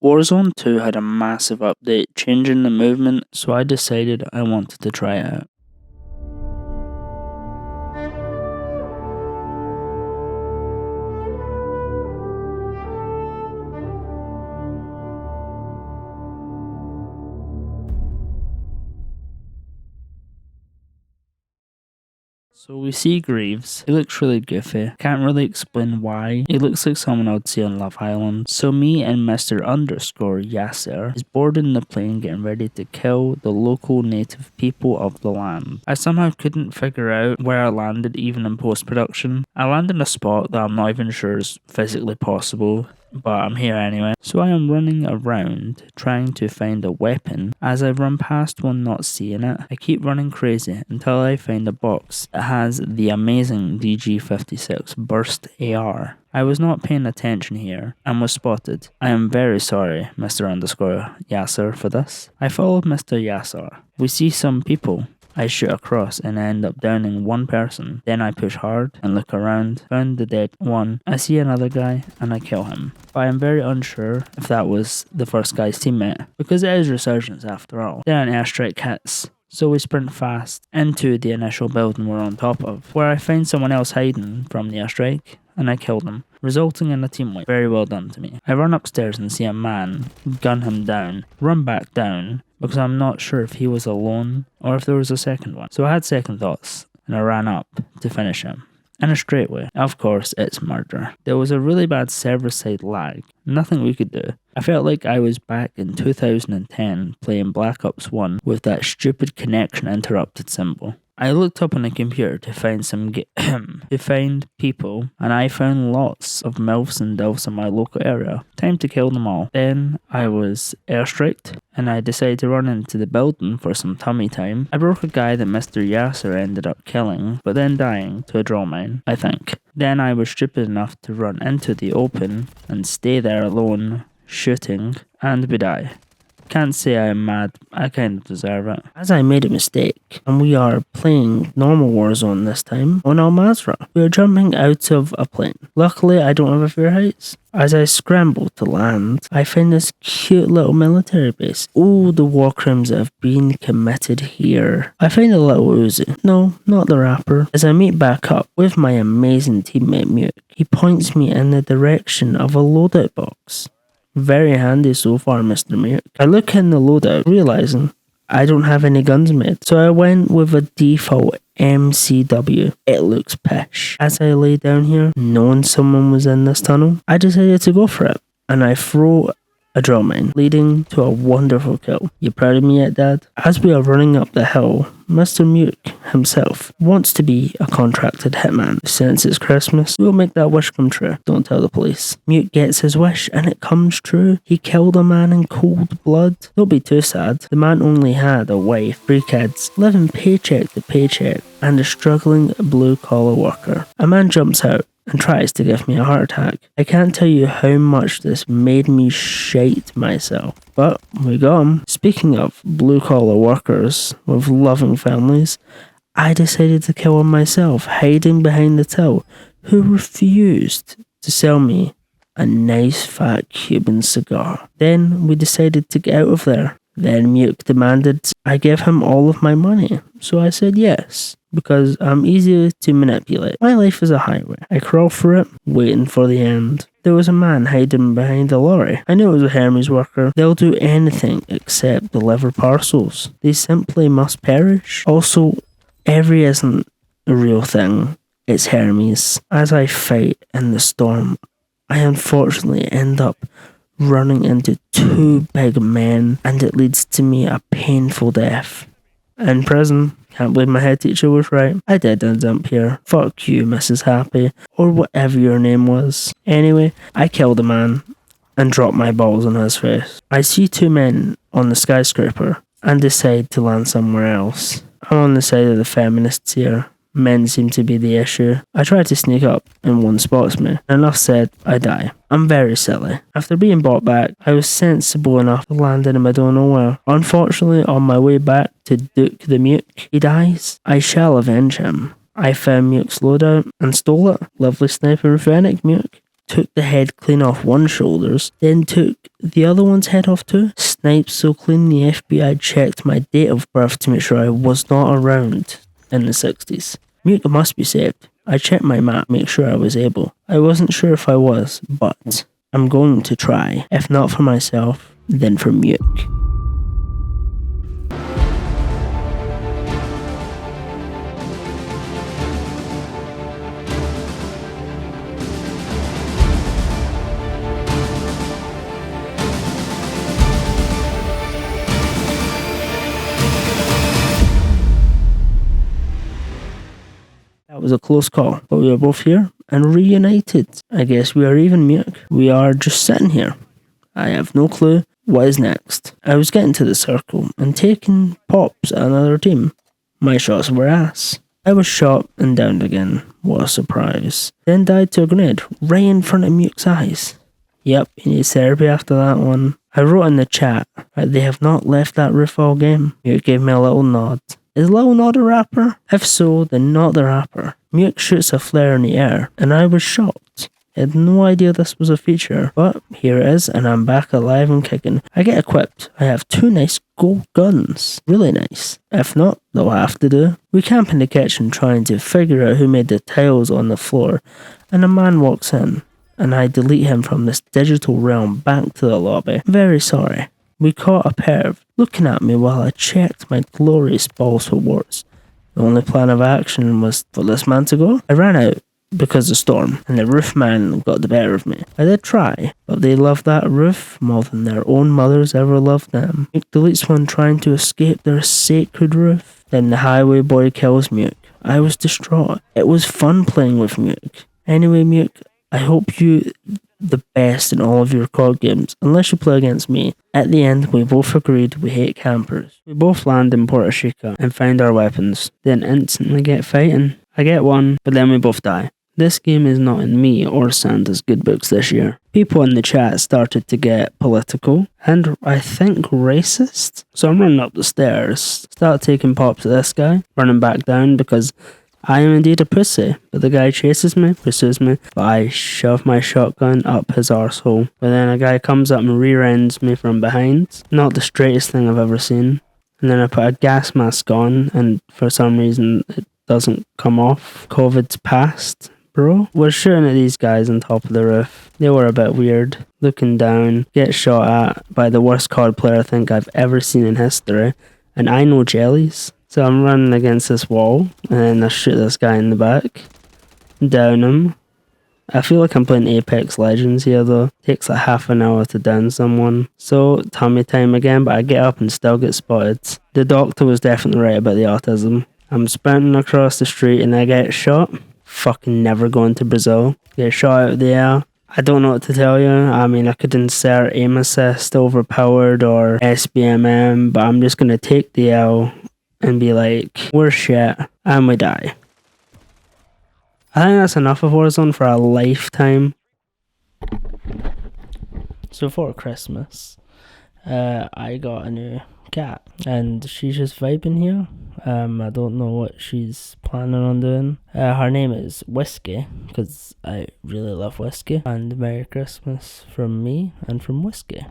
Warzone 2 had a massive update changing the movement, so I decided I wanted to try it out. So we see Greaves. He looks really goofy. Can't really explain why. He looks like someone I'd see on Love Island. So me and Mr. Underscore Yasser is boarding the plane getting ready to kill the local native people of the land. I somehow couldn't figure out where I landed even in post-production. I landed in a spot that I'm not even sure is physically possible, but I'm here anyway. So I am running around trying to find a weapon. As I run past one not seeing it, I keep running crazy until I find a box that has the amazing DG56 Burst AR. I was not paying attention here and was spotted. I am very sorry, Mr. Underscore Yasser, for this. I followed Mr. Yasser. We see some people. I shoot across and end up downing one person. Then I push hard and look around, found the dead one. I see another guy and I kill him. But I am very unsure if that was the first guy's teammate, because it is Resurgence after all. Then an airstrike hits. So we sprint fast into the initial building we're on top of, where I find someone else hiding from the airstrike, and I kill them, resulting in a team wipe. Very well done to me. I run upstairs and see a man, gun him down, run back down, because I'm not sure if he was alone or if there was a second one. So I had second thoughts, and I ran up to finish him. In a straight way. Of course, it's murder. There was a really bad server-side lag. Nothing we could do. I felt like I was back in 2010 playing Black Ops 1 with that stupid connection interrupted symbol. I looked up on a computer to find to find people, and I found lots of MILFs and DILFs in my local area. Time to kill them all. Then I was airstriked, and I decided to run into the building for some tummy time. I broke a guy that Mr. Yasser ended up killing, but then dying to a draw mine, I think. Then I was stupid enough to run into the open and stay there alone, shooting, and we die. Can't say I am mad, I kind of deserve it. As I made a mistake, and we are playing normal Warzone this time on Al Mazrah. We are jumping out of a plane. Luckily, I don't have a fear of heights. As I scramble to land, I find this cute little military base. Oh, the war crimes that have been committed here. I find a little Uzi. No, not the rapper. As I meet back up with my amazing teammate Mute, he points me in the direction of a loadout box. Very handy so far, Mr. Mute. I look in the loadout, realizing I don't have any guns made, so I went with a default MCW. It looks pish. As I lay down here, knowing someone was in this tunnel, I decided to go for it, and I throw a draw mine, leading to a wonderful kill. You proud of me yet, Dad? As we are running up the hill, Mr. Mute himself wants to be a contracted hitman. Since it's Christmas, we'll make that wish come true. Don't tell the police. Mute gets his wish and it comes true. He killed a man in cold blood. Don't be too sad. The man only had a wife, 3 kids, living paycheck to paycheck, and a struggling blue-collar worker. A man jumps out and tries to give me a heart attack. I can't tell you how much this made me shite myself. But we got him. Speaking of blue-collar workers with loving families, I decided to kill him myself, hiding behind the till, who refused to sell me a nice fat Cuban cigar. Then we decided to get out of there. Then Mute demanded I give him all of my money, so I said yes, because I'm easy to manipulate. My life is a highway. I crawl through it, waiting for the end. There was a man hiding behind a lorry. I knew it was a Hermes worker. They'll do anything except deliver parcels. They simply must perish. Also, every isn't a real thing. It's Hermes. As I fight in the storm, I unfortunately end up running into 2 big men, and it leads to me a painful death. In prison. Can't believe my head teacher was right. I did end up here. Fuck you, Mrs. Happy, or whatever your name was. Anyway, I killed a man and dropped my balls on his face. I see 2 men on the skyscraper and decide to land somewhere else. I'm on the side of the feminists here. Men seem to be the issue. I try to sneak up and one spots me. Enough said, I die. I'm very silly. After being brought back, I was sensible enough to land in the middle of nowhere. Unfortunately, on my way back to Duke the Mute, he dies. I shall avenge him. I found Mute's loadout and stole it. Lovely sniper and Fennec, Mute. took the head clean off one's shoulders, then took the other one's head off too. Sniped so clean the FBI checked my date of birth to make sure I was not around in the 60s. Muke must be saved. I checked my map, make sure I was able. I wasn't sure if I was, but I'm going to try. If not for myself, then for Muke. That was a close call, but we are both here and reunited. I guess we are even, Muke. We are just sitting here. I have no clue what is next. I was getting to the circle and taking pops at another team. My shots were ass. I was shot and downed again. What a surprise. Then died to a grenade right in front of Muke's eyes. Yep, he needs therapy after that one. I wrote in the chat, they have not left that roof all game. Muke gave me a little nod. Is Lil Nod a rapper? If so, then not the rapper. Muke shoots a flare in the air, and I was shocked. I had no idea this was a feature, but here it is, and I'm back alive and kicking. I get equipped. I have 2 nice gold guns. Really nice. If not, they'll have to do. We camp in the kitchen trying to figure out who made the tiles on the floor, and a man walks in, and I delete him from this digital realm back to the lobby. Very sorry. We caught a perv looking at me while I checked my glorious balls for words. The only plan of action was for this man to go. I ran out because of storm, and the roof man got the better of me. I did try, but they loved that roof more than their own mothers ever loved them. Muke deletes one trying to escape their sacred roof. Then the highway boy kills Muke. I was distraught. It was fun playing with Muke. Anyway, Muke, I hope you the best in all of your COD games, unless you play against me. At the end, we both agreed we hate campers. We both land in Puerto Chica and find our weapons, then instantly get fighting. I get one, but then we both die. This game is not in me or Santa's good books this year. People in the chat started to get political, and I think racist. So I'm running up the stairs, start taking pops at this guy, running back down because I am indeed a pussy, but the guy chases me, pursues me, but I shove my shotgun up his arsehole. But then a guy comes up and rear-ends me from behind. Not the straightest thing I've ever seen. And then I put a gas mask on, and for some reason it doesn't come off. COVID's passed, bro. We're shooting at these guys on top of the roof. They were a bit weird. Looking down, get shot at by the worst COD player I think I've ever seen in history. And I know jellies. So I'm running against this wall, and then I shoot this guy in the back, down him. I feel like I'm playing Apex Legends here though. Takes like half an hour to down someone. So, tummy time again, but I get up and still get spotted. The doctor was definitely right about the autism. I'm sprinting across the street and I get shot. Fucking never going to Brazil. Get shot out of the air. I don't know what to tell you. I mean, I could insert aim assist, overpowered, or SBMM, but I'm just going to take the L and be like, we're shit, and we die. I think that's enough of Warzone for a lifetime. So for Christmas, I got a new cat, and she's just vibing here. I don't know what she's planning on doing. Her name is Whiskey, because I really love whiskey. And Merry Christmas from me and from Whiskey.